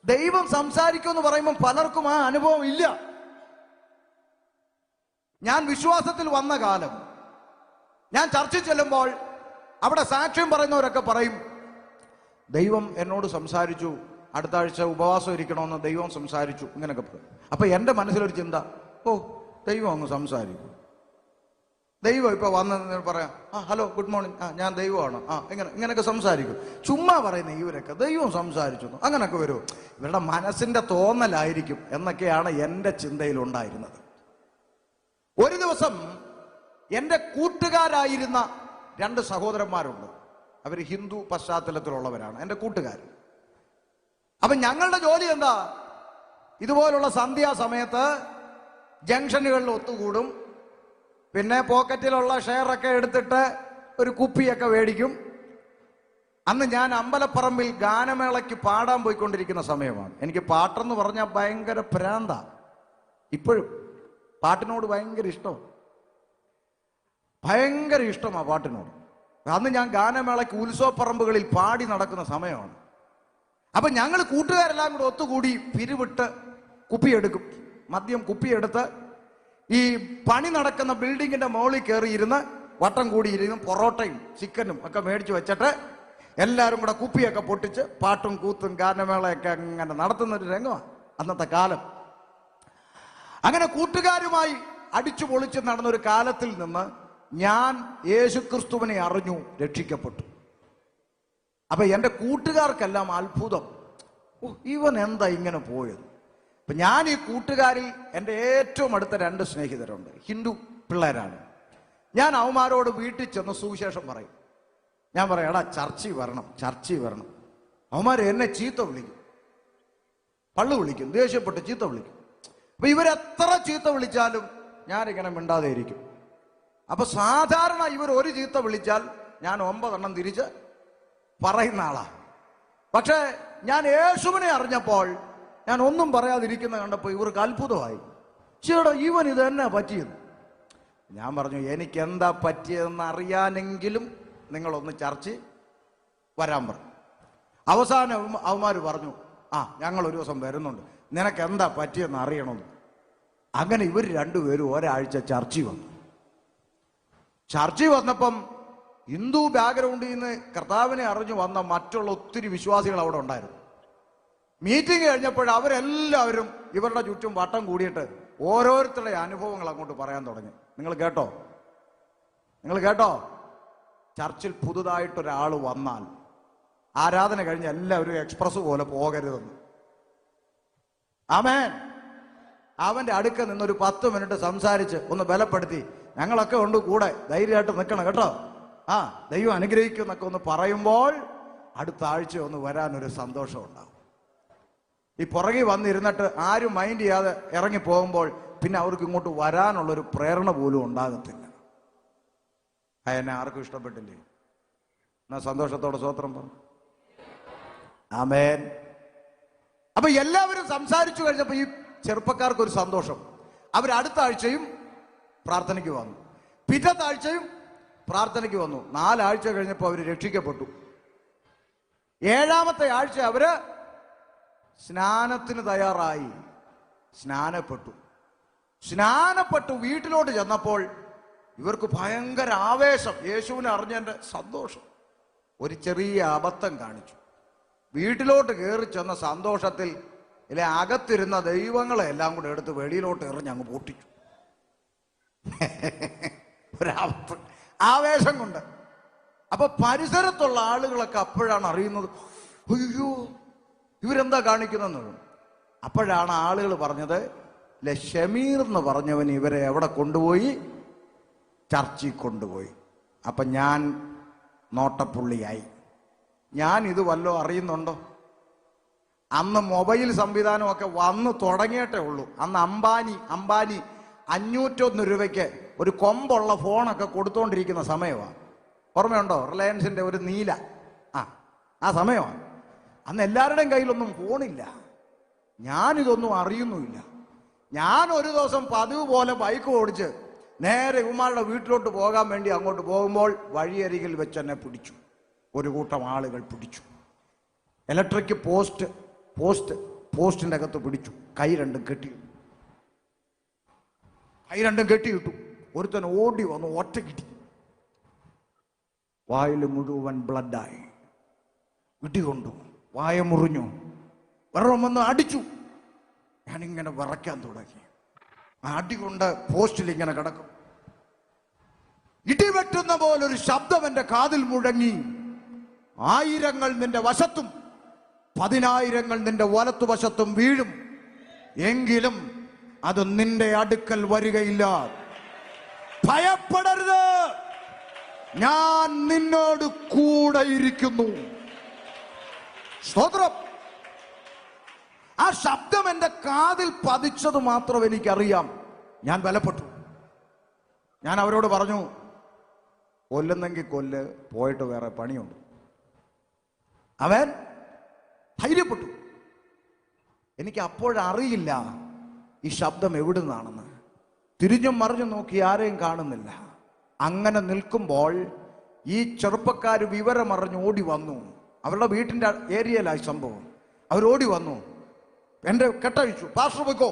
ദൈവം സംസാരിക്കുമെന്ന് പറയുമ്പോൾ പലർക്കും ആ അനുഭവം ഇല്ല. ഞാൻ വിശ്വാസത്തിൽ വന്ന കാലം, ഞാൻ ചർച്ചിൽ ചെല്ലുമ്പോൾ അവിടെ സാക്ഷ്യം പറയുന്നവരൊക്കെ പറയും, ദൈവം എന്നോട് സംസാരിച്ചു, അടുത്ത ആഴ്ച ഉപവാസം ഇരിക്കണമെന്ന് ദൈവം സംസാരിച്ചു, ഇങ്ങനെയൊക്കെ പറയും. അപ്പൊ എൻ്റെ മനസ്സിലൊരു ചിന്ത, ഓ ദൈവം അങ്ങ് സംസാരിക്കും. ദൈവം ഇപ്പൊ വന്ന് പറയാം, ഹലോ ഗുഡ് മോർണിംഗ്, ഞാൻ ദൈവമാണ്, ഇങ്ങനെയൊക്കെ സംസാരിക്കും. ചുമ്മാ പറയുന്ന ഇവരൊക്കെ ദൈവം സംസാരിച്ചു അങ്ങനെയൊക്കെ വരുമോ? ഇവരുടെ മനസ്സിന്റെ തോന്നലായിരിക്കും എന്നൊക്കെയാണ് എൻ്റെ ചിന്തയിലുണ്ടായിരുന്നത്. ഒരു ദിവസം എൻ്റെ കൂട്ടുകാരായിരുന്ന 2 സഹോദരന്മാരുണ്ട്. അവർ ഹിന്ദു പശ്ചാത്തലത്തിലുള്ളവരാണ്, എൻ്റെ കൂട്ടുകാർ. അപ്പൊ ഞങ്ങളുടെ ജോലി എന്താ? ഇതുപോലുള്ള സന്ധ്യാസമയത്ത് ജംഗ്ഷനുകളിൽ ഒത്തുകൂടും. പിന്നെ പോക്കറ്റിലുള്ള ഷെയറൊക്കെ എടുത്തിട്ട് ഒരു കുപ്പിയൊക്കെ മേടിക്കും. അന്ന് ഞാൻ അമ്പലപ്പറമ്പിൽ ഗാനമേളയ്ക്ക് പാടാൻ പോയിക്കൊണ്ടിരിക്കുന്ന സമയമാണ്. എനിക്ക് പാട്ടെന്ന് പറഞ്ഞാൽ ഭയങ്കര ഭ്രാന്ത. ഇപ്പോഴും പാട്ടിനോട് ഭയങ്കര ഇഷ്ടമാണ്, ഭയങ്കര ഇഷ്ടമാണ് പാട്ടിനോട്. അന്ന് ഞാൻ ഗാനമേളയ്ക്ക് ഉത്സവപ്പറമ്പുകളിൽ പാടി നടക്കുന്ന സമയമാണ്. അപ്പൊ ഞങ്ങൾ കൂട്ടുകാരെല്ലാം കൂടെ ഒത്തുകൂടി പിരിവിട്ട് കുപ്പിയെടുക്കും. മദ്യം കുപ്പിയെടുത്ത് ഈ പണി നടക്കുന്ന ബിൽഡിങ്ങിന്റെ മുകളിൽ കയറിയിരുന്ന് വട്ടം കൂടിയിരുന്ന് പൊറോട്ടയും ചിക്കനും ഒക്കെ മേടിച്ചു വെച്ചിട്ട് എല്ലാവരും കൂടെ കുപ്പിയൊക്കെ പൊട്ടിച്ച് പാട്ടും കൂത്തും ഗാനമേളയൊക്കെ അങ്ങനെ നടത്തുന്നൊരു രംഗമാണ് അന്നത്തെ കാലം. അങ്ങനെ കൂട്ടുകാരുമായി അടിച്ചു പൊളിച്ച് നടന്നൊരു കാലത്തിൽ നിന്ന് ഞാൻ യേശുക്രിസ്തുവിനെ അറിഞ്ഞു, രക്ഷിക്കപ്പെട്ടു. അപ്പൊ എൻ്റെ കൂട്ടുകാർക്കെല്ലാം അത്ഭുതം, ഇവൻ എന്താ ഇങ്ങനെ പോയത്. അപ്പൊ ഞാൻ ഈ കൂട്ടുകാരിൽ എൻ്റെ ഏറ്റവും അടുത്ത 2 സ്നേഹിതരുണ്ട്, ഹിന്ദു പിള്ളേരാണ്. ഞാൻ അവന്മാരോട് വീട്ടിൽ ചെന്ന് സുവിശേഷം പറയും. ഞാൻ പറയാം, എടാ ചർച്ചിൽ വരണം. അവന്മാർ എന്നെ ചീത്ത വിളിക്കും, പള്ളു വിളിക്കും, ദേഷ്യപ്പെട്ട് ചീത്ത വിളിക്കും. അപ്പൊ ഇവരെത്ര ചീത്ത വിളിച്ചാലും ഞാനിങ്ങനെ മിണ്ടാതെ ഇരിക്കും. അപ്പൊ സാധാരണ ഇവർ ഒരു ചീത്ത വിളിച്ചാൽ ഞാൻ 9 എണ്ണം തിരിച്ച് പറയുന്ന ആളാ. പക്ഷെ ഞാൻ യേശുവിനെ അറിഞ്ഞപ്പോൾ ഞാൻ ഒന്നും പറയാതിരിക്കുന്ന കണ്ടപ്പോൾ ഇവർക്ക് അത്ഭുതമായി. ചേട്ടാ ഇവൻ ഇത് എന്നാ പറ്റിയെന്ന്. ഞാൻ പറഞ്ഞു, എനിക്ക് എന്താ പറ്റിയതെന്ന് അറിയാനെങ്കിലും നിങ്ങളൊന്ന് ചർച്ചിൽ വരാൻ പറഞ്ഞു. അവസാനം അവന്മാർ പറഞ്ഞു, ഞങ്ങൾ ഒരു ദിവസം വരുന്നുണ്ട്, നിനക്ക് എന്താ പറ്റിയെന്ന് അറിയണമെന്ന്. അങ്ങനെ ഇവർ 2 പേരും ഒരാഴ്ച ചർച്ചിൽ വന്നു. ചർച്ചിൽ വന്നപ്പം ഹിന്ദു ബാക്ക്ഗ്രൗണ്ടിൽ നിന്ന് കർത്താവിനെ അറിഞ്ഞു വന്ന മറ്റുള്ള ഒത്തിരി വിശ്വാസികൾ അവിടെ ഉണ്ടായിരുന്നു. മീറ്റിംഗ് കഴിഞ്ഞപ്പോൾ അവരെല്ലാവരും ഇവരുടെ ചുറ്റും വട്ടം കൂടിയിട്ട് ഓരോരുത്തരുടെ അനുഭവങ്ങൾ അങ്ങോട്ട് പറയാൻ തുടങ്ങി. നിങ്ങൾ കേട്ടോ ചർച്ചിൽ പുതുതായിട്ടൊരാൾ വന്നാൽ ആരാധന കഴിഞ്ഞ് എല്ലാവരും എക്സ്പ്രസ് പോലെ പോകരുതെന്ന്. ആമേൻ. അവന്റെ അടുക്ക നിന്നൊരു 10 മിനിറ്റ് സംസാരിച്ച് ഒന്ന് ബലപ്പെടുത്തി, ഞങ്ങളൊക്കെ ഉണ്ട് കൂടെ, ധൈര്യമായിട്ട് നിൽക്കണം കേട്ടോ, ദൈവം അനുഗ്രഹിക്കും എന്നൊക്കെ ഒന്ന് പറയുമ്പോൾ അടുത്ത ആഴ്ച ഒന്ന് വരാനൊരു സന്തോഷം ഉണ്ടാവും. ഈ പുറകെ വന്നിരുന്നിട്ട് ആരും മൈൻഡ് ചെയ്യാതെ ഇറങ്ങി പോകുമ്പോൾ പിന്നെ അവർക്ക് ഇങ്ങോട്ട് വരാനുള്ളൊരു പ്രേരണ പോലും ഉണ്ടാകത്തില്ല. എന്നെ ആർക്കും ഇഷ്ടപ്പെട്ടില്ലേ? എന്നാ സന്തോഷത്തോടെ സ്തോത്രം പറഞ്ഞു. ആമേൻ. അപ്പൊ എല്ലാവരും സംസാരിച്ചു കഴിഞ്ഞപ്പോ ഈ ചെറുപ്പക്കാർക്കൊരു സന്തോഷം. അവർ അടുത്ത ആഴ്ചയും പ്രാർത്ഥനയ്ക്ക് വന്നു, പിറ്റത്തെ ആഴ്ചയും പ്രാർത്ഥനയ്ക്ക് വന്നു. 4 ആഴ്ച കഴിഞ്ഞപ്പോൾ അവർ രക്ഷിക്കപ്പെട്ടു. 7ാമത്തെ ആഴ്ച അവര് സ്നാനത്തിന് തയ്യാറായി, സ്നാനപ്പെട്ടു വീട്ടിലോട്ട് ചെന്നപ്പോൾ ഇവർക്ക് ഭയങ്കര ആവേശം, യേശുവിനെ അറിഞ്ഞതിന്റെ സന്തോഷം. ഒരു ചെറിയ അബദ്ധം കാണിച്ചു. വീട്ടിലോട്ട് കയറി ചെന്ന സന്തോഷത്തിൽ അകത്തിരുന്ന ദൈവങ്ങളെ എല്ലാം കൂടെ എടുത്ത് വെളിയിലോട്ട് എറിഞ്ഞ് അങ്ങ് പൊട്ടിച്ചു. ഒരാപത്ത്, ആവേശം കൊണ്ട്. അപ്പൊ പരിസരത്തുള്ള ആളുകളൊക്കെ അപ്പോഴാണ് അറിയുന്നത്, അയ്യോ ഇവരെന്താ കാണിക്കുന്നെന്ന്. അപ്പോഴാണ് ആളുകൾ പറഞ്ഞത്, ഷമീർ എന്ന് പറഞ്ഞവൻ ഇവരെ എവിടെ കൊണ്ടുപോയി? ചർച്ചിൽ കൊണ്ടുപോയി. അപ്പൊ ഞാൻ നോട്ടപ്പുള്ളിയായി. ഞാൻ ഇത് വല്ലോ അറിയുന്നുണ്ടോ? അന്ന് മൊബൈൽ സംവിധാനമൊക്കെ വന്ന് തുടങ്ങിയിട്ടേ ഉള്ളൂ. അന്ന് അംബാനി 501 രൂപയ്ക്ക് ഒരു കൊമ്പുള്ള ഫോണൊക്കെ കൊടുത്തോണ്ടിരിക്കുന്ന സമയമാണ്. ഓർമ്മയുണ്ടോ? റിലയൻസിന്റെ ഒരു നീല, ആ സമയമാണ്. അന്ന് എല്ലാവരുടെയും കയ്യിലൊന്നും ഫോണില്ല. ഞാനിതൊന്നും അറിയുന്നുമില്ല. ഞാൻ ഒരു ദിവസം പതിവ് പോലെ ബൈക്ക് ഓടിച്ച് നേരെ ഇവന്മാരുടെ വീട്ടിലോട്ട് പോകാൻ വേണ്ടി അങ്ങോട്ട് പോകുമ്പോൾ വഴിയരികിൽ വെച്ച് എന്നെ പിടിച്ചു. ഒരു കൂട്ടം ആളുകൾ പിടിച്ചു. ഇലക്ട്രിക് പോസ്റ്റ് പോസ്റ്റിന്റെ അകത്ത് പിടിച്ചു. കൈ രണ്ടും കെട്ടിയിട്ടു. ഒരുത്തൻ ഓടി വന്നു, ഒറ്റ കിട്ടി. വായിൽ മുഴുവൻ ബ്ലഡായി. ഇടികൊണ്ടു, വായ മുറിഞ്ഞു. വെള്ളം വന്ന് അടിച്ചു. ഞാനിങ്ങനെ വിറയ്ക്കാൻ തുടങ്ങി. ആ അടി കൊണ്ട് പോസ്റ്റിൽ ഇങ്ങനെ കിടക്കും. ഇടിവെട്ടുന്ന പോലൊരു ശബ്ദം എൻ്റെ കാതിൽ മുഴങ്ങി. 1000 നിന്റെ വശത്തും 10,000 നിന്റെ വലത്തുവശത്തും വീഴും, എങ്കിലും അത് നിന്റെ അടുക്കൽ വരികയില്ല. ഭയപ്പെടരുത്, ഞാൻ നിന്നോട് കൂടെ ഇരിക്കുന്നു. സ്തോത്രം. ആ ശബ്ദം എൻ്റെ കാതിൽ പതിച്ചത് മാത്രം എനിക്കറിയാം. ഞാൻ ബലപ്പെട്ടു. ഞാൻ അവരോട് പറഞ്ഞു, കൊല്ലുന്നെങ്കിൽ കൊല്ല്, പോയിട്ട് വേറെ പണിയുണ്ട്. അവൻ ധൈര്യപ്പെട്ടു. എനിക്ക് അപ്പോഴറിയില്ല ഈ ശബ്ദം എവിടുന്നാണെന്ന്. തിരിഞ്ഞും മറിഞ്ഞും നോക്കി ആരെയും കാണുന്നില്ല. അങ്ങനെ നിൽക്കുമ്പോൾ ഈ ചെറുപ്പക്കാർ വിവരമറിഞ്ഞ് ഓടി വന്നു. അവരുടെ വീട്ടിൻ്റെ ഏരിയയിലായി സംഭവം. അവരോടി വന്നു, എൻ്റെ കെട്ടഴിച്ചു. പാസ്റ്റർ പോയിക്കോ,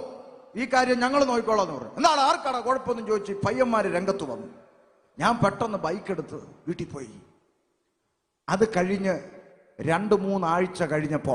ഈ കാര്യം ഞങ്ങൾ നോക്കിക്കോളാം എന്ന് പറഞ്ഞു. എന്നാൽ ആർക്കാണ് കുഴപ്പമൊന്നും ചോദിച്ച് പയ്യന്മാർ രംഗത്ത് വന്നു. ഞാൻ പെട്ടെന്ന് ബൈക്കെടുത്ത് വീട്ടിൽ പോയി. അത് കഴിഞ്ഞ് 2-3 ആഴ്ച കഴിഞ്ഞപ്പോൾ